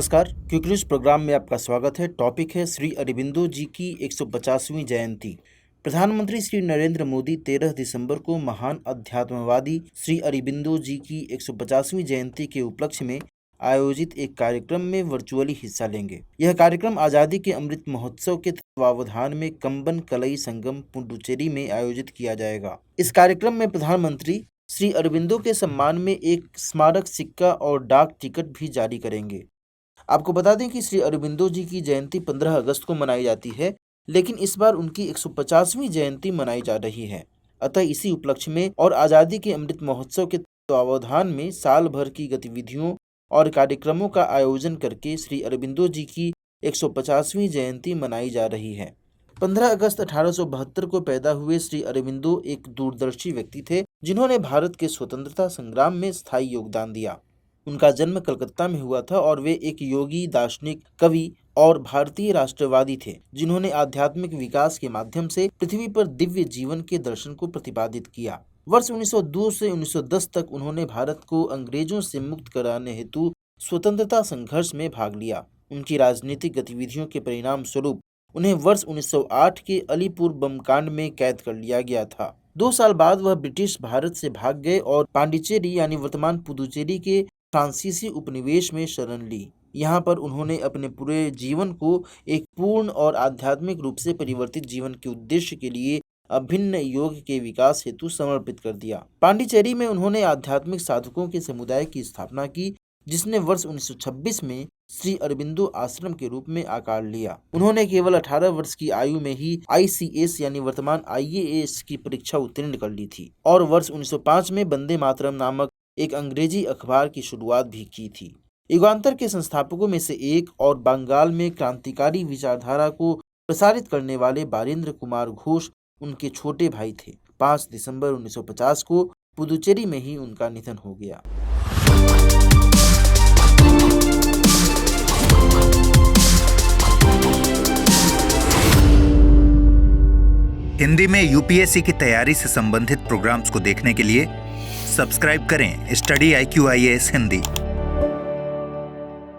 नमस्कार, quick news programme में आपका स्वागत है। टॉपिक है श्री अरबिंदो जी की 150वीं जयंती। प्रधानमंत्री श्री नरेंद्र मोदी 13 दिसंबर को महान अध्यात्मवादी श्री अरबिंदो जी की 150वीं जयंती के उपलक्ष्य में आयोजित एक कार्यक्रम में वर्चुअली हिस्सा लेंगे। यह कार्यक्रम आज़ादी के अमृत महोत्सव के तत्वावधान में कंबन कलई संगम पुडुचेरी में आयोजित किया जाएगा। इस कार्यक्रम में प्रधानमंत्री श्री अरबिंदो के सम्मान में एक स्मारक सिक्का और डाक टिकट भी जारी करेंगे। आपको बता दें कि श्री अरबिंदो जी की जयंती 15 अगस्त को मनाई जाती है, लेकिन इस बार उनकी 150वीं जयंती मनाई जा रही है। अतः इसी उपलक्ष्य में और आज़ादी के अमृत महोत्सव के तत्वावधान में साल भर की गतिविधियों और कार्यक्रमों का आयोजन करके श्री अरबिंदो जी की 150वीं जयंती मनाई जा रही है। 15 अगस्त 1872 को पैदा हुए श्री अरबिंदो एक दूरदर्शी व्यक्ति थे, जिन्होंने भारत के स्वतंत्रता संग्राम में स्थायी योगदान दिया। उनका जन्म कलकत्ता में हुआ था और वे एक योगी, दार्शनिक, कवि और भारतीय राष्ट्रवादी थे, जिन्होंने आध्यात्मिक विकास के माध्यम से पृथ्वी पर दिव्य जीवन के दर्शन को प्रतिपादित किया। वर्ष 1902 से 1910 तक उन्होंने भारत को अंग्रेजों से मुक्त कराने हेतु स्वतंत्रता संघर्ष में भाग लिया। उनकी राजनीतिक गतिविधियों के परिणाम स्वरूप उन्हें वर्ष 1908 के अलीपुर बम कांड में कैद कर लिया गया था। 2 साल बाद वह ब्रिटिश भारत से भाग गए और पांडिचेरी यानी वर्तमान पुदुचेरी के फ्रांसीसी उपनिवेश में शरण ली। यहाँ पर उन्होंने अपने पूरे जीवन को एक पूर्ण और आध्यात्मिक रूप से परिवर्तित जीवन के उद्देश्य के लिए अभिन्न योग के विकास हेतु समर्पित कर दिया। पांडिचेरी में उन्होंने आध्यात्मिक साधकों के समुदाय की स्थापना की, जिसने वर्ष 1926 में श्री अरबिंदो आश्रम के रूप में आकार लिया। उन्होंने केवल 18 वर्ष की आयु में ही ICS यानी वर्तमान IAS की परीक्षा उत्तीर्ण कर ली थी और वर्ष 1905 में वंदे मातरम नामक एक अंग्रेजी अखबार की शुरुआत भी की थी। युगांतर के संस्थापकों में से एक और बंगाल में क्रांतिकारी विचारधारा को प्रसारित करने वाले बारेंद्र कुमार घोष उनके छोटे भाई थे। 5 दिसंबर 1950 को पुदुचेरी में ही उनका निधन हो गया। हिंदी में UPSC की तैयारी से संबंधित प्रोग्राम्स को देखने के लिए सब्सक्राइब करें स्टडी IQ IAS हिंदी।